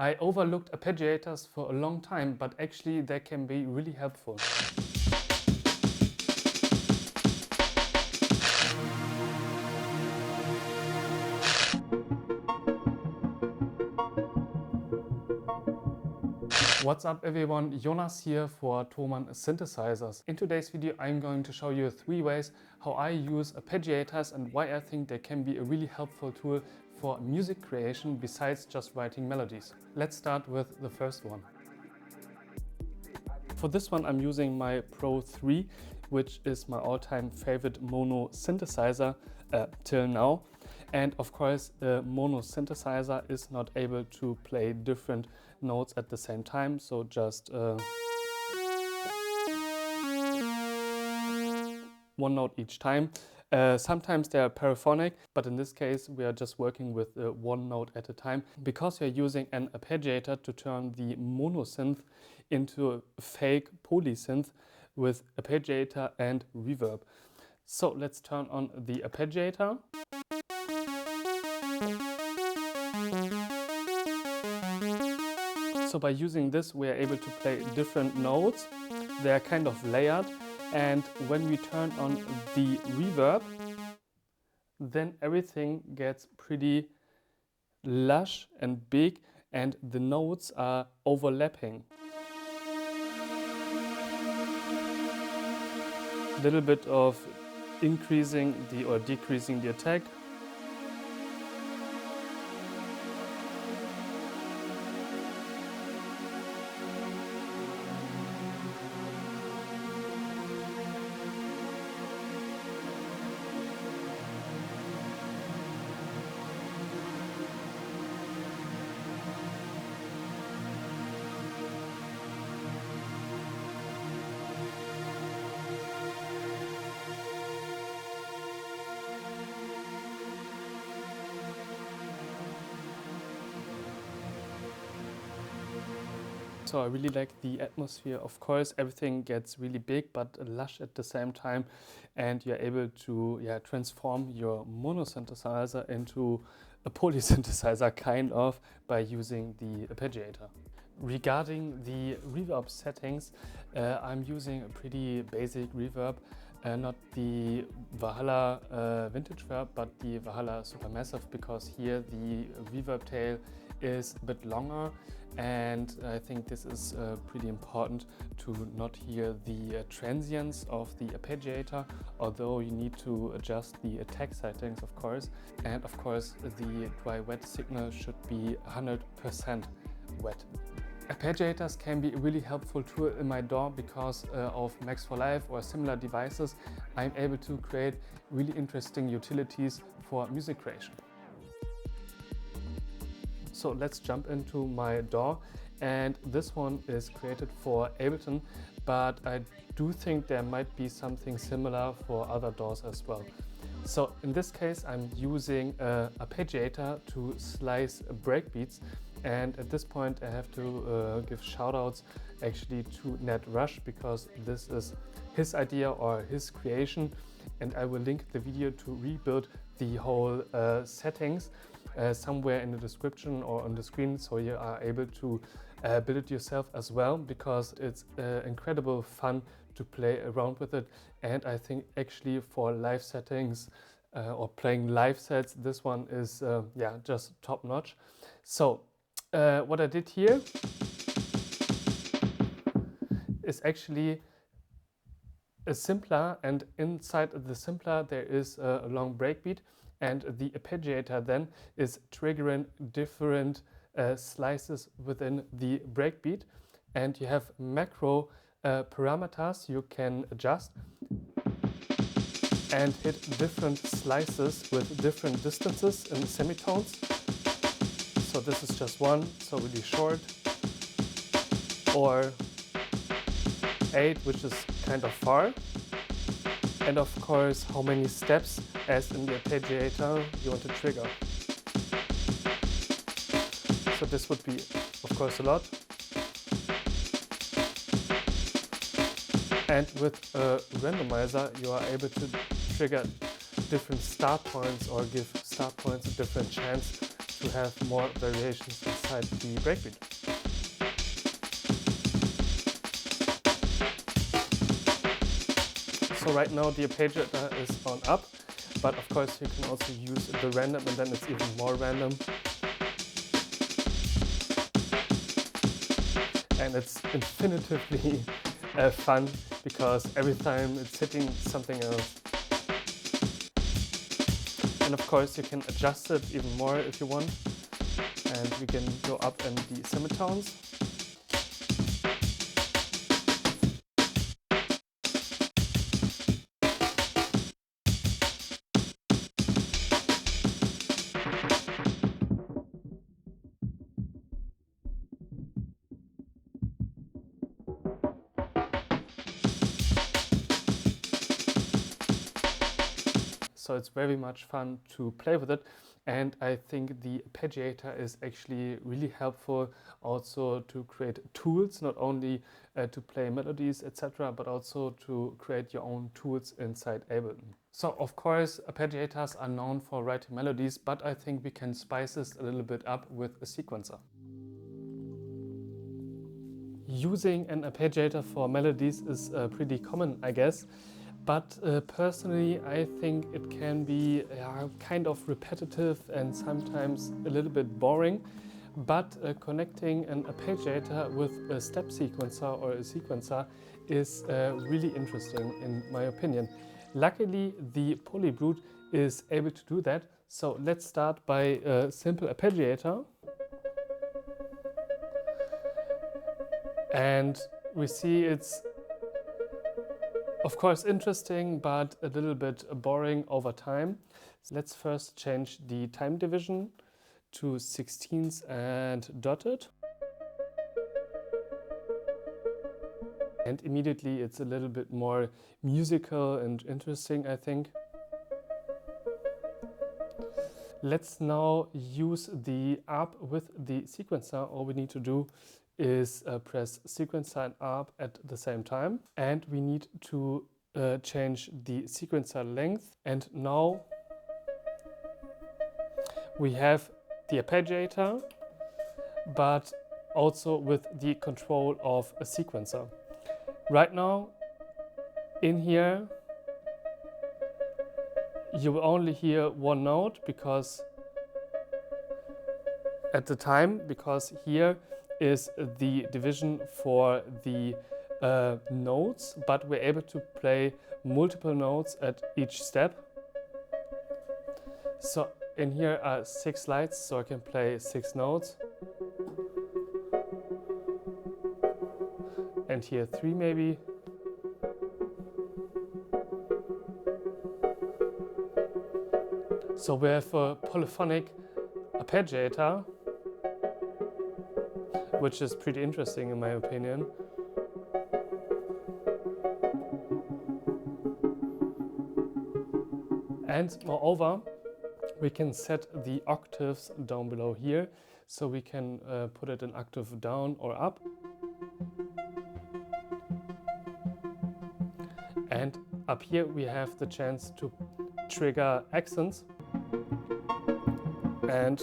I overlooked arpeggiators for a long time, but actually they can be really helpful. What's up everyone, Jonas here for Thomann synthesizers. In today's video I'm going to show you 3 ways how I use arpeggiators and why I think they can be a really helpful tool for music creation besides just writing melodies. Let's start with the first one. For this one I'm using my Pro 3, which is my all-time favorite mono synthesizer till now. And of course the mono synthesizer is not able to play different notes at the same time, so just one note each time. Sometimes they are paraphonic, but in this case we are just working with one note at a time, because we are using an arpeggiator to turn the mono synth into a fake polysynth with arpeggiator and reverb. So let's turn on the arpeggiator. So by using this we are able to play different notes. They are kind of layered, and when we turn on the reverb, then everything gets pretty lush and big and the notes are overlapping. A little bit of increasing the or decreasing the attack. So I really like the atmosphere. Of course, everything gets really big but lush at the same time, and you're able to transform your mono synthesizer into a polysynthesizer kind of by using the arpeggiator. Regarding the reverb settings, I'm using a pretty basic reverb, not the Valhalla vintage verb, but the Valhalla Supermassive, because here the reverb tail is a bit longer, and I think this is pretty important to not hear the transients of the arpeggiator, although you need to adjust the attack settings of course. And of course the dry-wet signal should be 100% wet. Arpeggiators can be a really helpful tool in my DAW because of Max for Live or similar devices. I'm able to create really interesting utilities for music creation. So let's jump into my DAW, and this one is created for Ableton, but I do think there might be something similar for other DAWs as well. So in this case I'm using an arpeggiator to slice breakbeats, and at this point I have to give shoutouts actually to Ned Rush, because this is his idea or his creation, and I will link the video to rebuild the whole settings somewhere in the description or on the screen, so you are able to build it yourself as well, because it's incredible fun to play around with it. And I think actually for live settings or playing live sets, this one is just top notch. So what I did here is actually a simpler, and inside the simpler there is a long breakbeat, and the arpeggiator then is triggering different slices within the breakbeat, and you have macro parameters you can adjust and hit different slices with different distances and semitones. So this is just one, so really short, or 8, which is kind of far, and of course how many steps as in the arpeggiator you want to trigger. So this would be of course a lot. And with a randomizer you are able to trigger different start points or give start points a different chance to have more variations inside the breakbeat. So right now the arpeggiator is on up, but of course you can also use the random, and then it's even more random. And it's infinitively fun, because every time it's hitting something else. And of course you can adjust it even more if you want, and we can go up in the semitones. So it's very much fun to play with it, and I think the arpeggiator is actually really helpful also to create tools, not only to play melodies, etc., but also to create your own tools inside Ableton. So of course arpeggiators are known for writing melodies, but I think we can spice this a little bit up with a sequencer. Using an arpeggiator for melodies is pretty common, I guess. But personally, I think it can be kind of repetitive and sometimes a little bit boring. But connecting an arpeggiator with a step sequencer or a sequencer is really interesting in my opinion. Luckily, the Polybrute is able to do that. So let's start by a simple arpeggiator. And we see it's of course interesting, but a little bit boring over time. So let's first change the time division to 16ths and dotted. And immediately it's a little bit more musical and interesting, I think. Let's now use the arp with the sequencer. All we need to do is press sequencer and arp at the same time, and we need to change the sequencer length. And now we have the arpeggiator, but also with the control of a sequencer. Right now in here you will only hear one note because here is the division for the notes, but we're able to play multiple notes at each step. So in here are 6 lights, so I can play 6 notes. And here 3 maybe. So we have a polyphonic arpeggiator, which is pretty interesting in my opinion. And moreover, we can set the octaves down below here, so we can put it an octave down or up. And up here we have the chance to trigger accents. And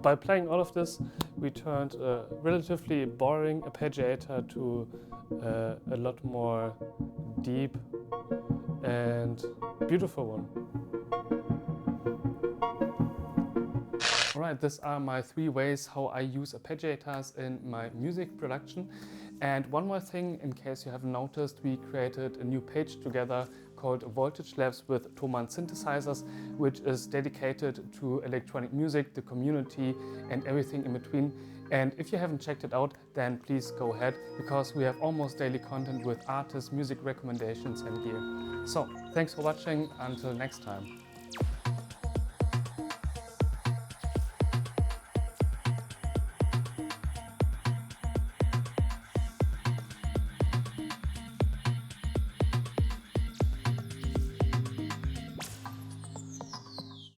by playing all of this, we turned a relatively boring arpeggiator to a lot more deep and beautiful one. Alright, these are my 3 ways how I use arpeggiators in my music production. And one more thing, in case you haven't noticed, we created a new page together called Voltage Labs with Thomann synthesizers, which is dedicated to electronic music, the community and everything in between. And if you haven't checked it out, then please go ahead, because we have almost daily content with artists, music recommendations and gear. So thanks for watching, until next time.